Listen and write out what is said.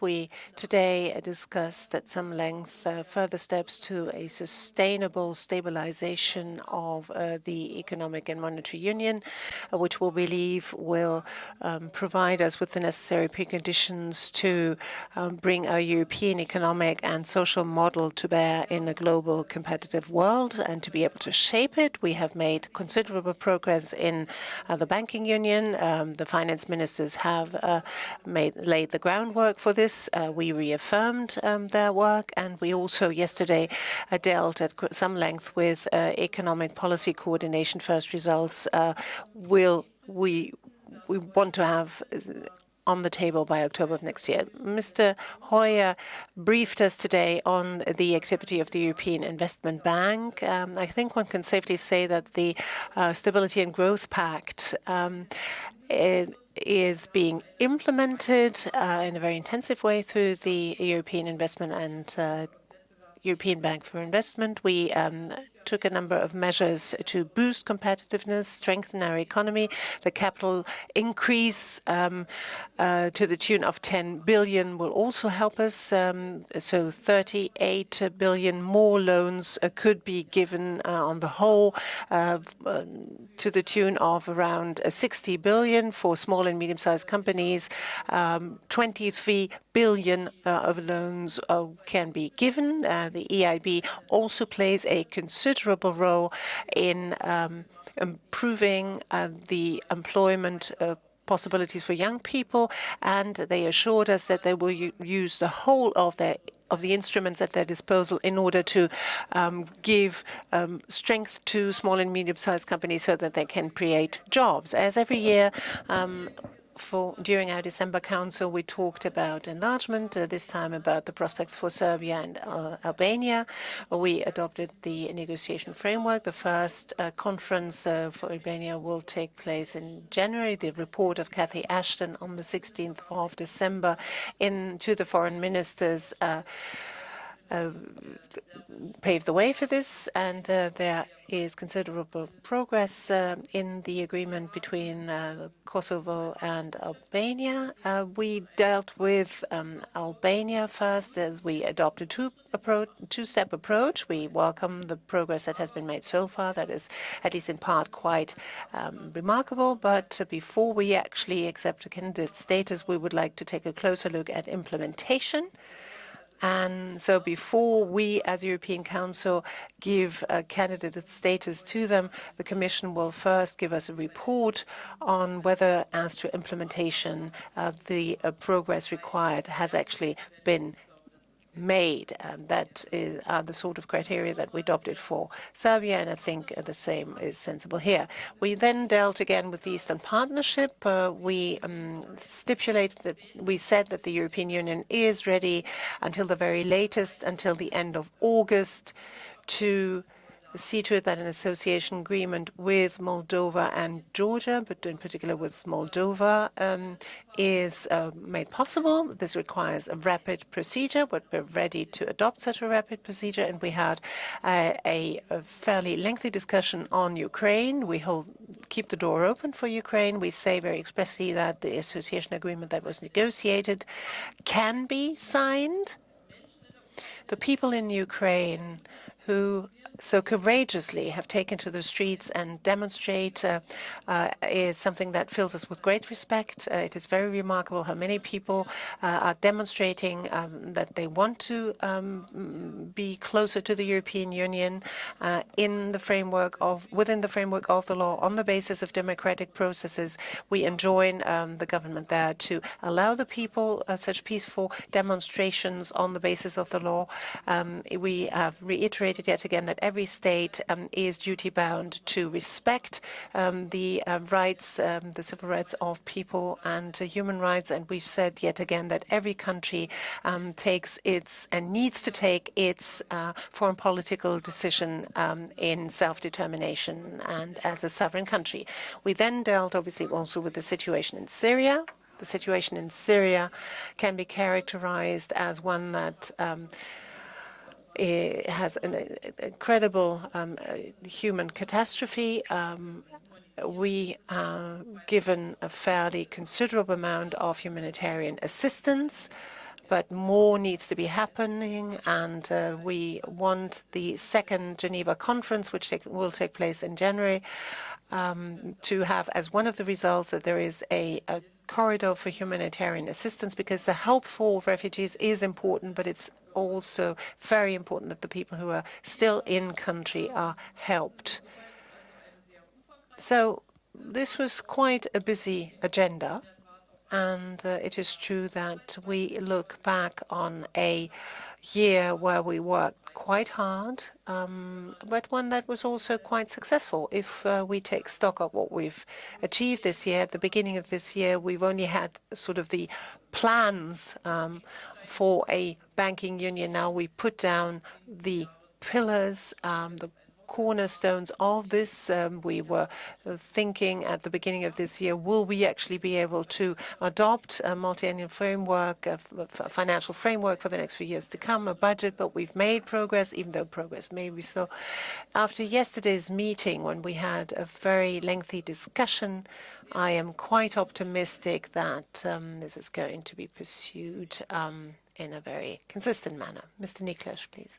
we today discussed at some length further steps to a sustainable stabilization of the economic and monetary union, which we believe will provide us with the necessary preconditions to bring our European economic and social model to bear in a global competitive world and to be able to shape it. We have made considerable progress in the banking union. The finance ministers have laid the groundwork for this. We reaffirmed their work, and we also yesterday dealt at some length with economic policy coordination. First results we want to have on the table by October of next year. Mr. Hoyer briefed us today on the activity of the European Investment Bank. I think one can safely say that the Stability and Growth Pact is being implemented in a very intensive way through the European Investment and European Bank for Investment. We took a number of measures to boost competitiveness, strengthen our economy. The capital increase to the tune of 10 billion will also help us. So 38 billion more loans could be given on the whole to the tune of around 60 billion for small and medium-sized companies. 23 billion of loans can be given. The EIB also plays a considerable role in improving the employment possibilities for young people, and they assured us that they will use the whole of the instruments at their disposal in order to give strength to small and medium-sized companies so that they can create jobs. As every year, during our December Council, we talked about enlargement, this time about the prospects for Serbia and Albania. We adopted the negotiation framework. The first conference for Albania will take place in January. The report of Cathy Ashton on the 16th of December to the foreign ministers paved the way for this, and there is considerable progress in the agreement between Kosovo and Albania. We dealt with Albania first as we adopted two-step approach. We welcome the progress that has been made so far. That is, at least in part, quite remarkable. But before we actually accept a candidate status, we would like to take a closer look at implementation. And so before we, as European Council, give a candidate status to them, the Commission will first give us a report on whether, as to implementation, the progress required has actually been made. And that are the sort of criteria that we adopted for Serbia, and I think the same is sensible here. We then dealt again with the Eastern Partnership. We stipulated that we said that the European Union is ready until the very latest, until the end of August, to see to it that an association agreement with Moldova and Georgia, but in particular with Moldova, is made possible. This requires a rapid procedure, but we're ready to adopt such a rapid procedure. And we had a fairly lengthy discussion on Ukraine. We keep the door open for Ukraine. We say very expressly that the association agreement that was negotiated can be signed. The people in Ukraine who so courageously have taken to the streets and demonstrate is something that fills us with great respect. It is very remarkable how many people are demonstrating that they want to be closer to the European Union within the framework of the law, on the basis of democratic processes. We enjoin the government there to allow the people such peaceful demonstrations on the basis of the law. We have reiterated yet again that every state is duty-bound to respect the rights, the civil rights of people and human rights. And we've said yet again that every country takes its and needs to take its foreign political decision in self-determination and as a sovereign country. We then dealt, obviously, also with the situation in Syria. The situation in Syria can be characterized as one that it has an incredible human catastrophe. We are given a fairly considerable amount of humanitarian assistance, but more needs to be happening, and we want the second Geneva conference, which will take place in January, to have as one of the results that there is a corridor for humanitarian assistance, because the help for refugees is important, but it's also very important that the people who are still in country are helped. So this was quite a busy agenda, and it is true that we look back on a year where we worked quite hard, but one that was also quite successful. If we take stock of what we've achieved this year, at the beginning of this year, we've only had sort of the plans for a banking union. Now we put down the pillars, the cornerstones of this. We were thinking at the beginning of this year, will we actually be able to adopt a multi-annual framework, a financial framework for the next few years to come, a budget? But we've made progress, even though progress may be slow. After yesterday's meeting, when we had a very lengthy discussion, I am quite optimistic that this is going to be pursued in a very consistent manner. Mr. Niklas, please.